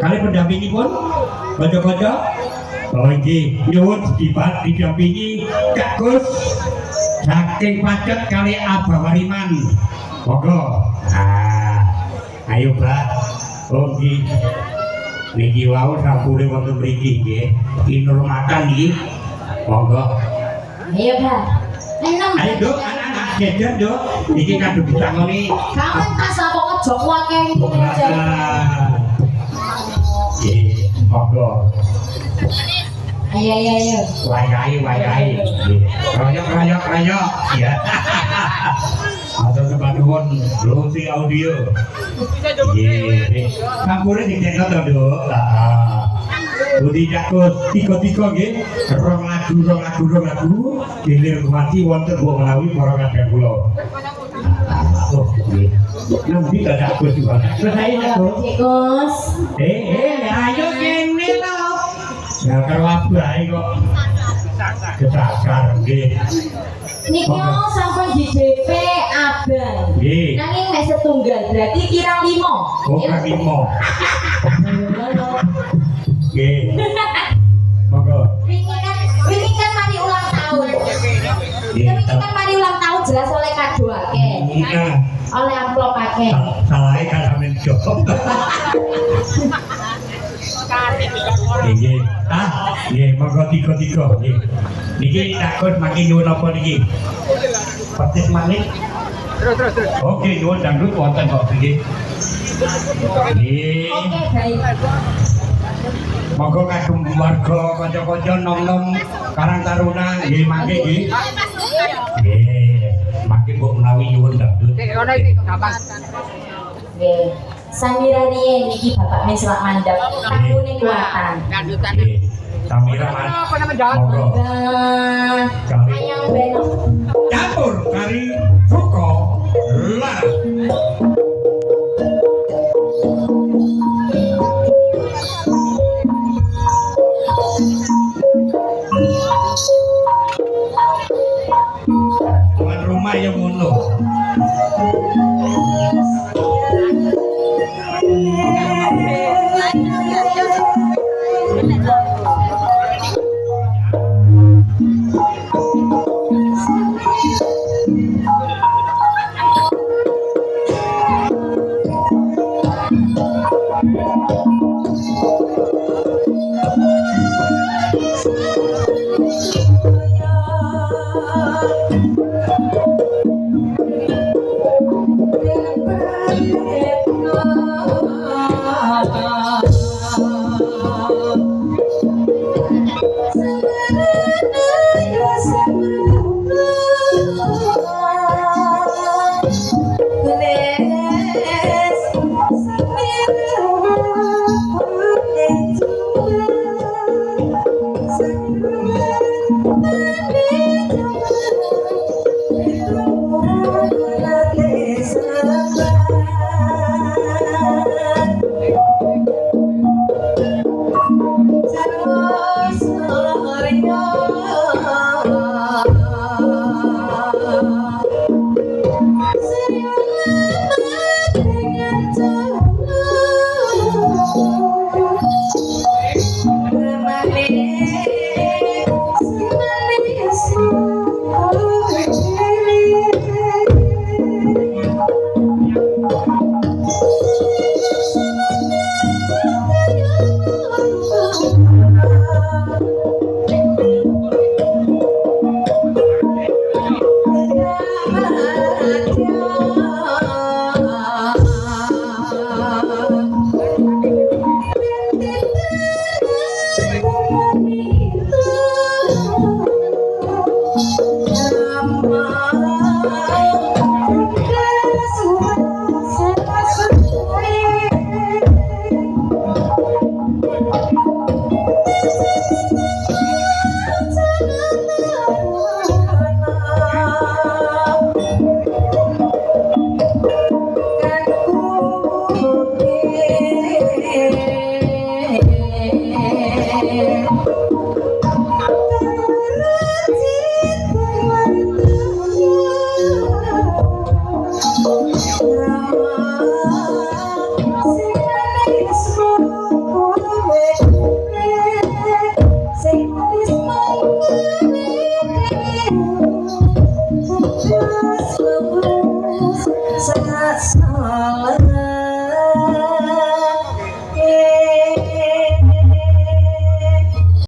kali pendampingipun kanca-kanca. Oh iki nyuwun didampingi Kak Gus saking Pacet kali Abawariman. Monggo. Ayo Mbak. Oh nggih. Niki wau sampune wonten mriki nggih. Kinurmatan nggih. Monggo. Ayo Pak. Ayo Dok, anak-anak jajan Dok. Iki kadung ditangoni. Kamu tas apa ngejok wae iki. Nggih, monggo. Ayo. Wayai. Royok. Ya. Atau tempat nuwun Lucy Audio. Nggih. Sampune dicekno to, Dok. Budi Cakus tiga nggih. Rong lagu gilir mati wonten mbok menawi para kadang kula. Oh, nggih. Nembi dadak Gus juga. Selesai Gus. Ayo kene to. Ya karo abahe kok. Kesasar nggih. Niki sampun di DP abang. Nggih. Nanging nek setunggal berarti kirang 5. Oh, kirang 5. Nggih. Monggo. Wingi kan mari ulang tahun. Wingi kan mari ulang tahun jelas oleh kado akeh. Oleh amplop akeh. Salahe kan amen job. Nggih. Nggih, monggo tiga nggih. Niki takut makin nyuwun apa niki? Persis malih. Terus. Oke, nyuwun dangdut wonten kok nggih. Nggih. Oke, baik. Monggo kadung warga kanca-kanca nom-nom Karang Taruna nggih mangke nggih. Nggih, mangke mbok menawi nyuwun dangdut. Ono iki gampang. Nggih. Samira riyen niki Bapak Meswak mandap. Takune kuatan. Dangdutan. Samira monggo. Ayang beno. Campur kari suko lah. Tuan rumah yang ngono. Sangat salah